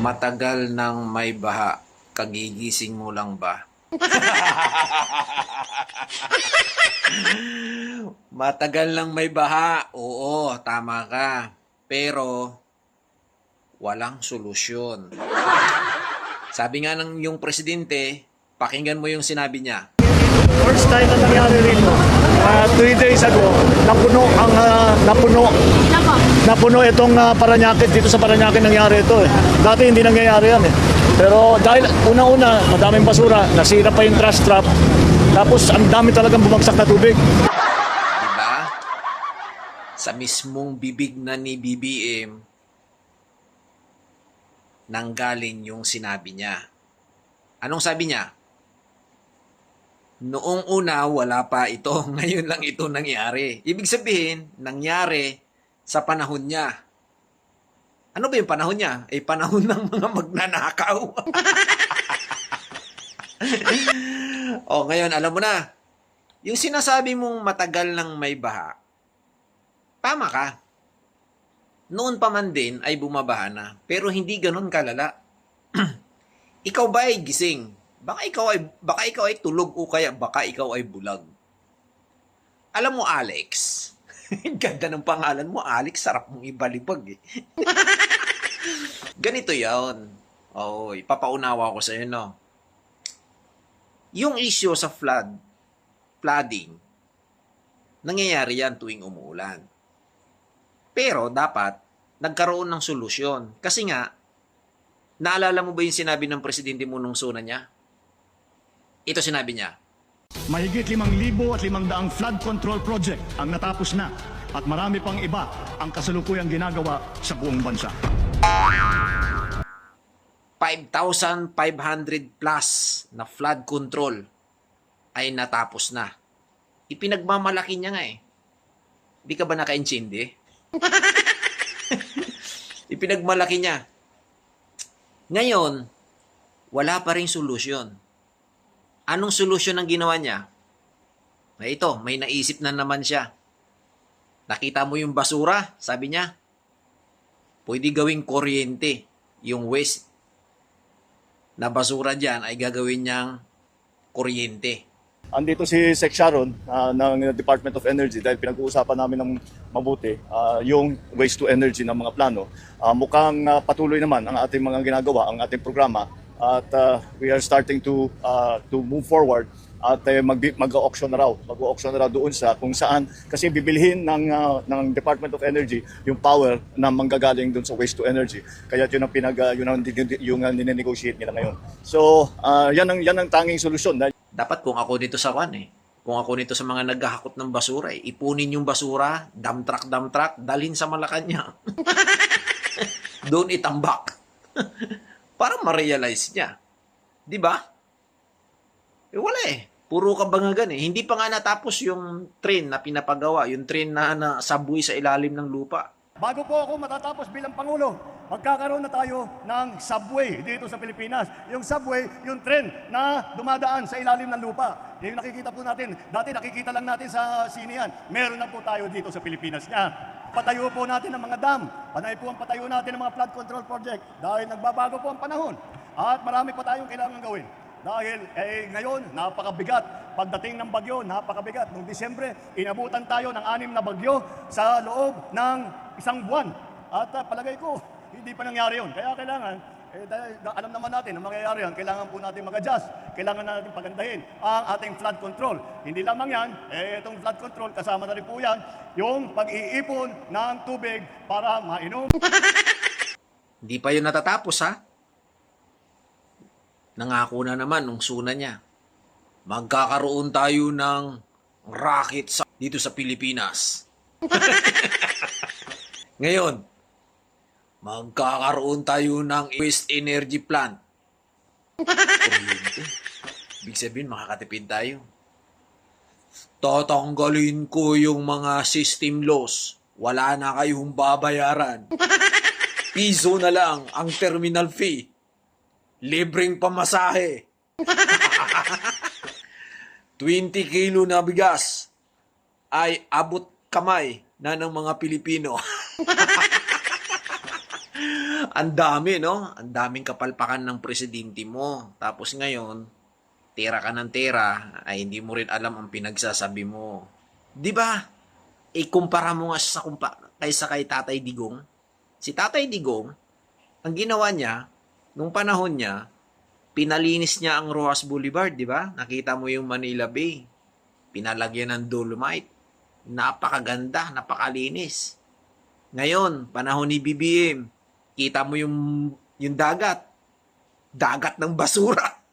Matagal nang may baha, kagigising mo lang ba? Matagal nang may baha, oo, tama ka. Pero, walang solusyon. Sabi nga ng yung presidente, pakinggan mo yung sinabi niya. First time na nangyari rito. 3 days ago, napuno itong Parañaque. Dito sa Parañaque nangyari ito eh. Dati hindi nangyayari yan eh. Pero dahil una-una, madaming basura, nasira pa yung trash trap. Tapos ang dami talagang bumagsak na tubig. Diba? Sa mismong bibig na ni BBM, nanggaling yung sinabi niya. Anong sabi niya? Noong una, wala pa ito. Ngayon lang ito nangyari. Ibig sabihin, nangyari sa panahon niya. Ano ba yung panahon niya? Eh, panahon ng mga magnanakaw. O, ngayon, alam mo na. Yung sinasabi mong matagal nang may baha, tama ka. Noon pa man din ay bumabaha na, pero hindi ganun kalala. Ikaw ba ay gising? Baka ikaw ay tulog o kaya baka ikaw ay bulag. Alam mo, Alex, ganda ng pangalan mo, Alex, sarap mong ibalibag eh. Ganito yan. Oo, ipapaunawa ko sa iyo, no? Yung issue sa flooding, nangyayari yan tuwing umuulan. Pero dapat nagkaroon ng solusyon. Kasi nga, naalala mo ba yung sinabi ng presidente mo nung suna niya? Ito sinabi niya. Mahigit 5,500 flood control project ang natapos na at marami pang iba ang kasalukuyang ginagawa sa buong bansa. 5,500 plus na flood control ay natapos na. Ipinagmamalaki niya nga eh. Di ka ba nakaintindi? Ipinagmalaki niya. Ngayon, wala pa rin solusyon. Anong solusyon ang ginawa niya? Ito, may naisip na naman siya. Nakita mo yung basura, sabi niya, pwede gawing kuryente. Yung waste na basura dyan ay gagawin niyang kuryente. Andito si Sec Sharon ng Department of Energy dahil pinag-uusapan namin ng mabuti yung waste to energy ng mga plano. Mukhang patuloy naman ang ating mga ginagawa, ang ating programa at we are starting to move forward at mag-auction na raw doon sa kung saan kasi bibilhin ng Department of Energy yung power na manggagaling doon sa waste to energy. Kaya yun ang ninenegotiate nila ngayon. So, yan ang tanging solusyon. Dapat kung ako dito sa kung ako nito sa mga naghahakot ng basura, ipunin yung basura, dump truck, dalhin sa Malacanang. Doon itambak. Para ma-realize niya. Di ba? Eh wala eh. Puro kabangagan eh. Hindi pa nga natapos yung train na pinapagawa, yung train na subway sa ilalim ng lupa. Bago po ako matatapos bilang Pangulo, magkakaroon na tayo ng subway dito sa Pilipinas. Yung subway, yung tren na dumadaan sa ilalim ng lupa. Yung nakikita po natin, dati nakikita lang natin sa sine yan. Meron na po tayo dito sa Pilipinas niya. Patayo po natin ang mga dam. Panay po ang patayo natin ng mga flood control project dahil nagbabago po ang panahon. At marami pa tayong kailangan gawin. Dahil ngayon, napakabigat. Pagdating ng bagyo, napakabigat. Noong Disyembre, inabutan tayo ng 6 na bagyo sa loob ng 1 buwan. At palagay ko, hindi pa nangyari yun. Kaya kailangan, dahil alam naman natin na mangyayari yan, kailangan po natin mag-adjust. Kailangan natin pagandahin ang ating flood control. Hindi lamang yan, itong flood control, kasama na rin po yan, yung pag-iipon ng tubig para mainom. Hindi pa yun natatapos ha. Nangako na naman nung suna niya. Magkakaroon tayo ng rocket dito sa Pilipinas. Ngayon, magkakaroon tayo ng waste energy plant. Kuryente. Ibig sabihin, makakatipid tayo. Tatanggalin ko yung mga system loss. Wala na kayong babayaran. Piso na lang ang terminal fee. Libreng pamasahe. 20 kilo na bigas ay abot kamay na ng mga Pilipino. Ang dami, no? Ang daming kapalpakan ng presidente mo. Tapos ngayon, tira ka ng tira, ay hindi mo rin alam ang pinagsasabi mo. 'Di ba? Ikumpara mo nga siya kaysa kay Tatay Digong. Si Tatay Digong, ang ginawa niya, nung panahon niya, pinalinis niya ang Rojas Boulevard, di ba? Nakita mo yung Manila Bay. Pinalagyan ng dolomite. Napakaganda, napakalinis. Ngayon, panahon ni BBM, kita mo yung dagat. Dagat ng basura.